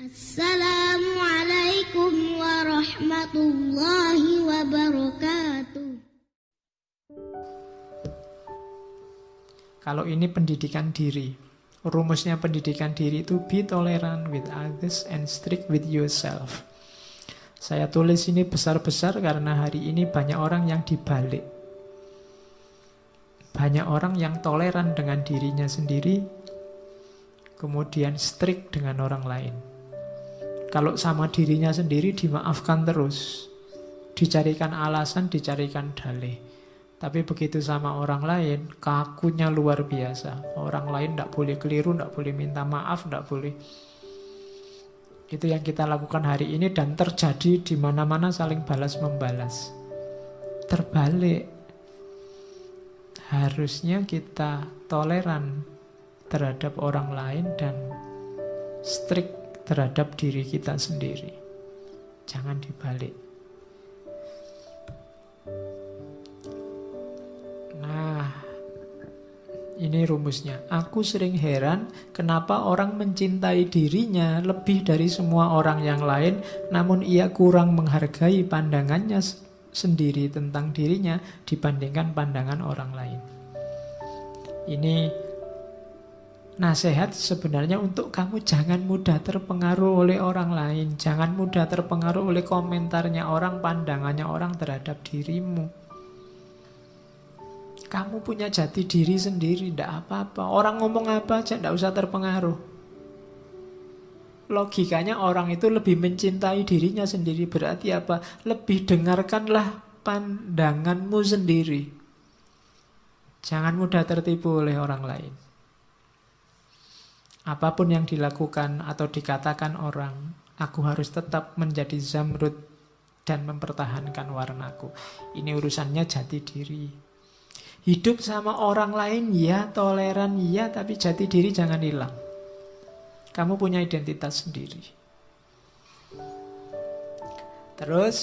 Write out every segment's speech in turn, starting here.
Assalamualaikum warahmatullahi wabarakatuh. Kalau ini pendidikan diri. Rumusnya pendidikan diri itu be tolerant with others and strict with yourself. Saya tulis ini besar-besar karena hari ini banyak orang yang dibalik. Banyak orang yang toleran dengan dirinya sendiri, kemudian strict dengan orang lain. Kalau sama dirinya sendiri dimaafkan terus, dicarikan alasan, dicarikan dalih. Tapi begitu sama orang lain, kakunya luar biasa. Orang lain tidak boleh keliru, tidak boleh minta maaf, tidak boleh. Itu yang kita lakukan hari ini dan terjadi di mana-mana saling balas-membalas. Terbalik. Harusnya kita toleran terhadap orang lain dan strict terhadap diri kita sendiri. Jangan dibalik. Nah, ini rumusnya. Aku sering heran kenapa orang mencintai dirinya lebih dari semua orang yang lain, namun ia kurang menghargai pandangannya sendiri tentang dirinya dibandingkan pandangan orang lain. Ini nasihat sebenarnya untuk kamu jangan mudah terpengaruh oleh orang lain. Jangan mudah terpengaruh oleh komentarnya orang, pandangannya orang terhadap dirimu. Kamu punya jati diri sendiri, tidak apa-apa. Orang ngomong apa aja, tidak usah terpengaruh. Logikanya orang itu lebih mencintai dirinya sendiri. Berarti apa? Lebih dengarkanlah pandanganmu sendiri. Jangan mudah tertipu oleh orang lain. Apapun yang dilakukan atau dikatakan orang, aku harus tetap menjadi Zamrud dan mempertahankan warnaku. Ini urusannya jati diri. Hidup sama orang lain, ya, toleran, ya, tapi jati diri jangan hilang. Kamu punya identitas sendiri. Terus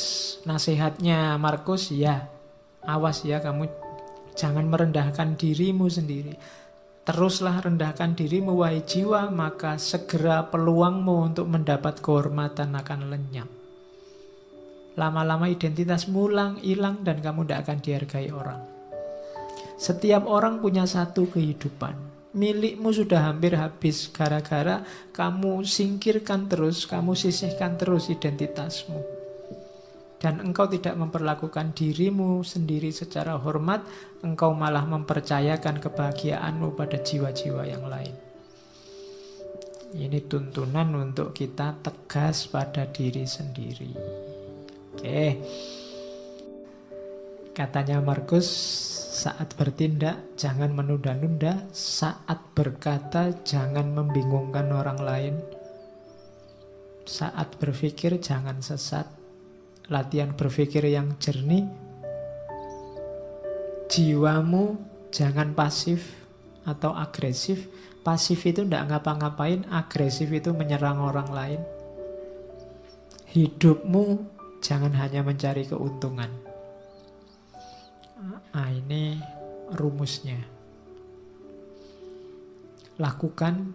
nasihatnya Markus, ya, awas ya, kamu jangan merendahkan dirimu sendiri. Teruslah rendahkan dirimu, wahai jiwa, maka segera peluangmu untuk mendapat kehormatan akan lenyap. Lama-lama identitasmu hilang dan kamu tidak akan dihargai orang. Setiap orang punya satu kehidupan. Milikmu sudah hampir habis gara-gara kamu singkirkan terus, kamu sisihkan terus identitasmu. Dan engkau tidak memperlakukan dirimu sendiri secara hormat, engkau malah mempercayakan kebahagiaanmu pada jiwa-jiwa yang lain. Ini tuntunan untuk kita tegas pada diri sendiri. Oke. Katanya Markus, saat bertindak jangan menunda-nunda, saat berkata jangan membingungkan orang lain, saat berpikir jangan sesat, latihan berpikir yang jernih, jiwamu jangan pasif atau agresif. Pasif itu tidak ngapa-ngapain, agresif itu menyerang orang lain. Hidupmu jangan hanya mencari keuntungan. Nah, ini rumusnya. Lakukan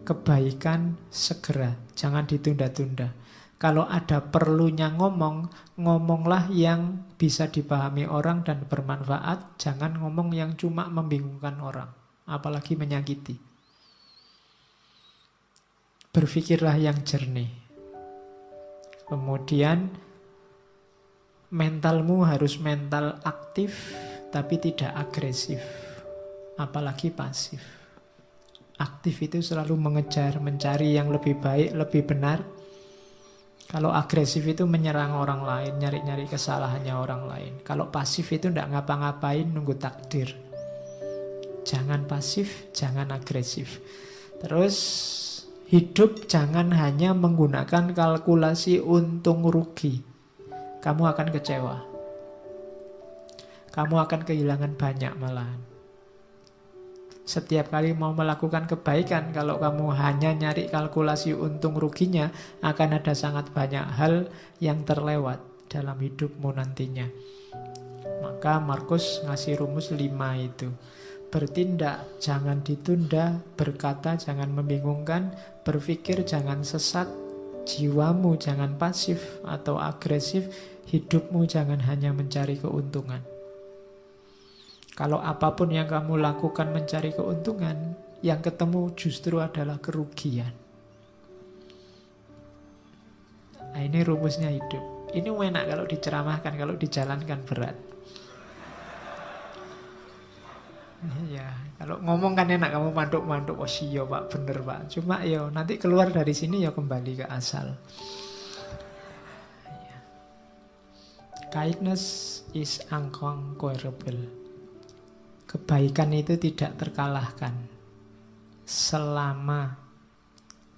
kebaikan segera, jangan ditunda-tunda. Kalau ada perlunya ngomonglah yang bisa dipahami orang dan bermanfaat. Jangan ngomong yang cuma membingungkan orang, apalagi menyakiti. Berpikirlah yang jernih. Kemudian mentalmu harus mental aktif, tapi tidak agresif, apalagi pasif. Aktif itu selalu mengejar, mencari yang lebih baik, lebih benar. Kalau agresif itu menyerang orang lain, nyari-nyari kesalahannya orang lain. Kalau pasif itu tidak ngapa-ngapain, nunggu takdir. Jangan pasif, jangan agresif. Terus hidup jangan hanya menggunakan kalkulasi untung rugi. Kamu akan kecewa. Kamu akan kehilangan banyak malahan. Setiap kali mau melakukan kebaikan, kalau kamu hanya nyari kalkulasi untung ruginya, akan ada sangat banyak hal yang terlewat dalam hidupmu nantinya. Maka Markus ngasih rumus 5 itu. bertindak jangan ditunda, berkata jangan membingungkan, berpikir jangan sesat, jiwamu jangan pasif atau agresif, hidupmu jangan hanya mencari keuntungan. Kalau apapun yang kamu lakukan mencari keuntungan, yang ketemu justru adalah kerugian. Nah, ini rumusnya hidup. Ini enak kalau diceramahkan, kalau dijalankan berat. Ya, kalau ngomong kan enak, kamu mantuk-mantuk, oh iya Pak, bener Pak. Cuma ya nanti keluar dari sini ya kembali ke asal. Kindness is unconquerable. Kebaikan itu tidak terkalahkan selama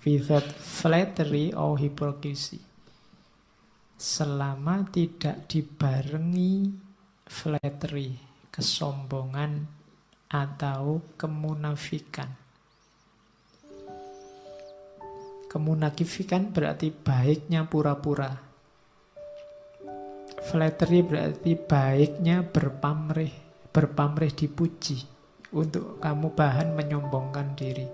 without flattery or hypocrisy. Selama tidak dibarengi flattery, kesombongan atau kemunafikan. Kemunafikan berarti baiknya pura-pura. Flattery berarti baiknya berpamrih dipuji untuk kamu bahan menyombongkan diri.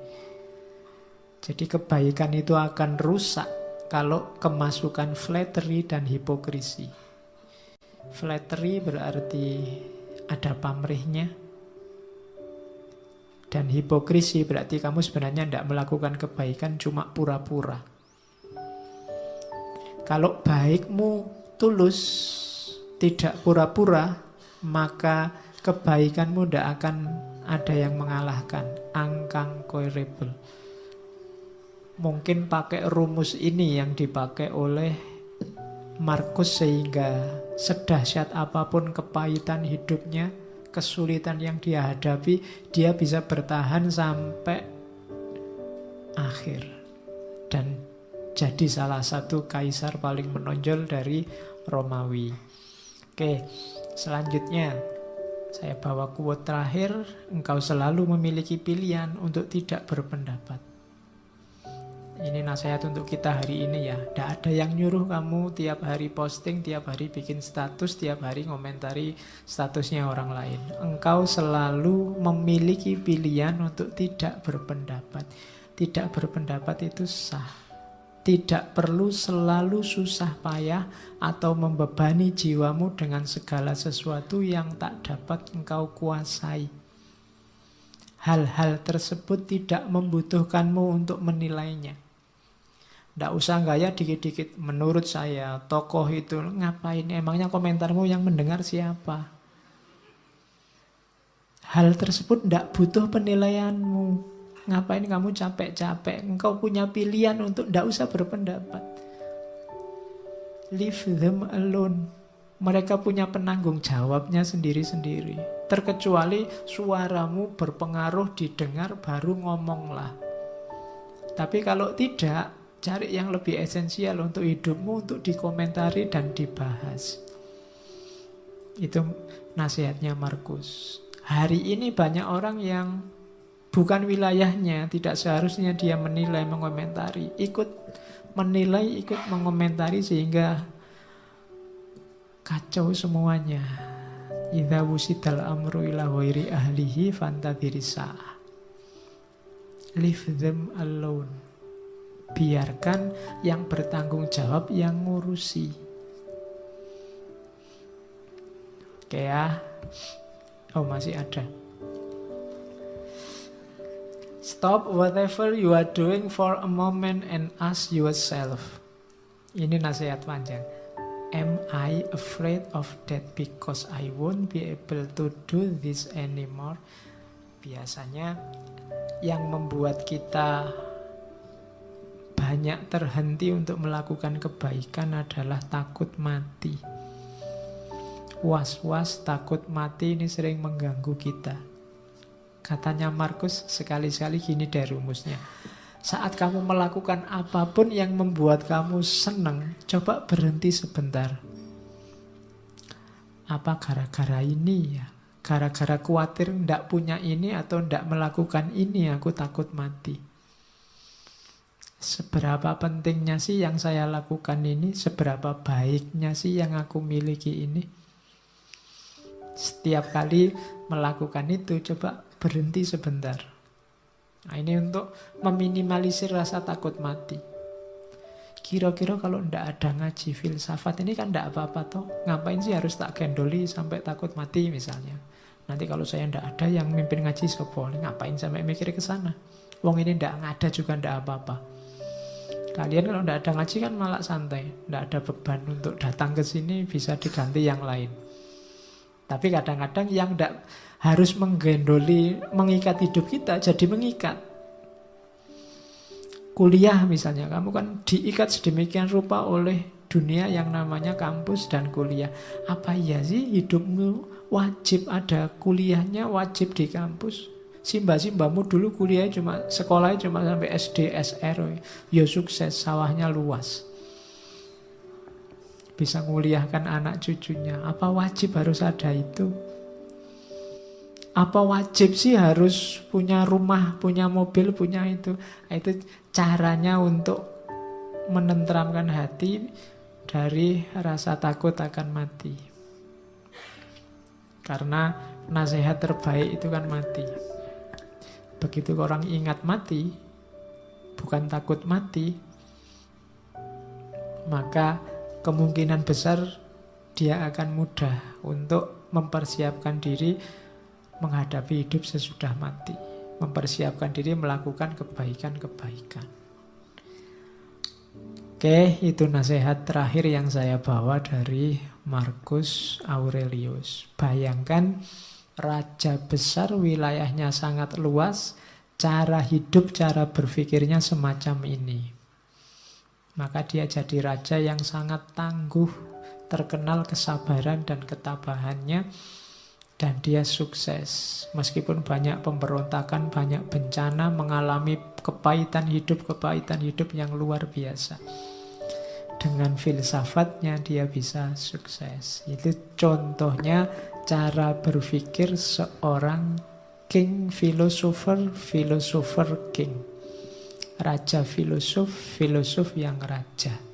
Jadi kebaikan itu akan rusak kalau kemasukan flattery dan hipokrisi. Flattery berarti ada pamrihnya, dan hipokrisi berarti kamu sebenarnya tidak melakukan kebaikan, cuma pura-pura. Kalau baikmu tulus, tidak pura-pura, maka kebaikanmu tidak akan ada yang mengalahkan. Unconquerable. Mungkin pakai rumus ini yang dipakai oleh Markus, sehingga sedahsyat apapun kepahitan hidupnya, kesulitan yang dia hadapi, dia bisa bertahan sampai akhir dan jadi salah satu kaisar paling menonjol dari Romawi. Oke, selanjutnya saya bawa quote terakhir. Engkau selalu memiliki pilihan untuk tidak berpendapat. Ini nasihat untuk kita hari ini ya. Tidak ada yang nyuruh kamu tiap hari posting, tiap hari bikin status, tiap hari ngomentari statusnya orang lain. Engkau selalu memiliki pilihan untuk tidak berpendapat. Tidak berpendapat itu sah. Tidak perlu selalu susah payah atau membebani jiwamu dengan segala sesuatu yang tak dapat engkau kuasai. Hal-hal tersebut tidak membutuhkanmu untuk menilainya. Tidak usah gaya dikit-dikit. Menurut saya tokoh itu ngapain? Emangnya komentarmu yang mendengar siapa? Hal tersebut tidak butuh penilaianmu. Ngapain kamu capek-capek? Engkau punya pilihan untuk tidak usah berpendapat. Leave them alone. Mereka punya penanggung jawabnya sendiri-sendiri. Terkecuali suaramu berpengaruh didengar, baru ngomonglah. Tapi kalau tidak, cari yang lebih esensial untuk hidupmu, untuk dikomentari dan dibahas. Itu nasihatnya Markus. Hari ini banyak orang yang bukan wilayahnya, tidak seharusnya dia menilai, mengomentari. Ikut menilai, ikut mengomentari sehingga kacau semuanya. Idza wusidal amru ila ghairi ahlihi fantadhiri sa'ah. Leave them alone. Biarkan yang bertanggung jawab yang ngurusi. Oke ya. Oh, masih ada. Stop whatever you are doing for a moment and ask yourself. Ini nasihat panjang. Am I afraid of death because I won't be able to do this anymore? Biasanya yang membuat kita banyak terhenti untuk melakukan kebaikan adalah takut mati. Was-was, takut mati ini sering mengganggu kita. Katanya Markus, sekali-sekali gini deh rumusnya. Saat kamu melakukan apapun yang membuat kamu senang, coba berhenti sebentar. Apa gara-gara ini ya? Gara-gara khawatir ndak punya ini atau ndak melakukan ini, aku takut mati. Seberapa pentingnya sih yang saya lakukan ini? Seberapa baiknya sih yang aku miliki ini? Setiap kali melakukan itu, coba berhenti sebentar. Nah, ini untuk meminimalisir rasa takut mati. Kira-kira kalau ndak ada ngaji filsafat ini kan ndak apa-apa toh. Ngapain sih harus tak gendoli sampai takut mati misalnya. Nanti kalau saya ndak ada yang mimpin ngaji sopo, ngapain sampai mikir ke sana. Wong ini ndak ada juga ndak apa-apa. Kalian kalau ndak ada ngaji kan malah santai, ndak ada beban untuk datang ke sini, bisa diganti yang lain. Tapi kadang-kadang yang ndak harus menggendoli, mengikat hidup kita jadi mengikat. Kuliah misalnya, kamu kan diikat sedemikian rupa oleh dunia yang namanya kampus dan kuliah. Apa iya sih hidupmu wajib ada kuliahnya, wajib di kampus? Simba-simbamu dulu kuliahnya sekolahnya cuma sampai SD, SR. Ya sukses, sawahnya luas. Bisa nguliahkan anak cucunya. Apa wajib harus ada itu? Apa wajib sih harus punya rumah, punya mobil, punya itu? Itu caranya untuk menenteramkan hati dari rasa takut akan mati. Karena nasihat terbaik itu kan mati. Begitu orang ingat mati, bukan takut mati, maka kemungkinan besar dia akan mudah untuk mempersiapkan diri menghadapi hidup sesudah mati, mempersiapkan diri melakukan kebaikan-kebaikan. Oke, itu nasihat terakhir yang saya bawa dari Marcus Aurelius. Bayangkan raja besar, wilayahnya sangat luas, cara hidup, cara berpikirnya semacam ini. Maka dia jadi raja yang sangat tangguh, terkenal kesabaran dan ketabahannya. Dan dia sukses, meskipun banyak pemberontakan, banyak bencana, mengalami kepahitan hidup yang luar biasa. Dengan filsafatnya dia bisa sukses. Itu contohnya cara berpikir seorang king filosofer king. Raja filosof yang raja.